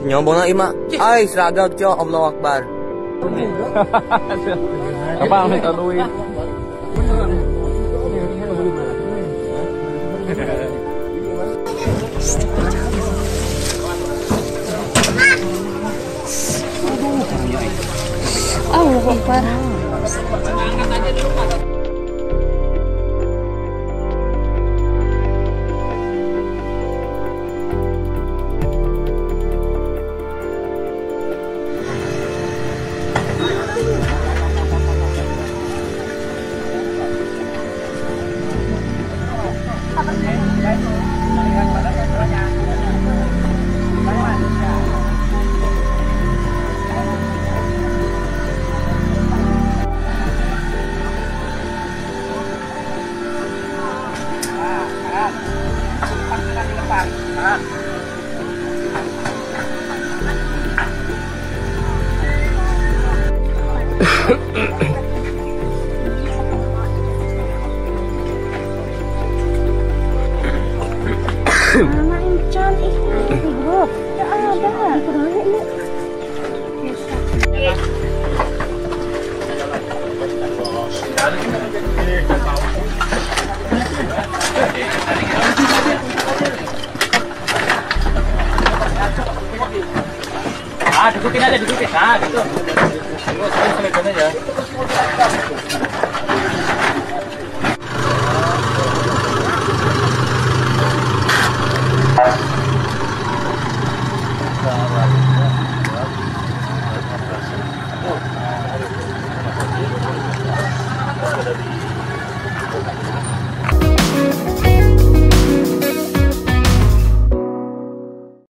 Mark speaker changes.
Speaker 1: Nyombong na ima. Ay, seragam cok. Allah Akbar.
Speaker 2: Apa yang kita duit?
Speaker 3: Allah Akbar.
Speaker 4: Mama Incan ini bro, ya ada.
Speaker 2: Dudukin aja, dudukin. Nah, gitu. Terus aja.
Speaker 5: Ada di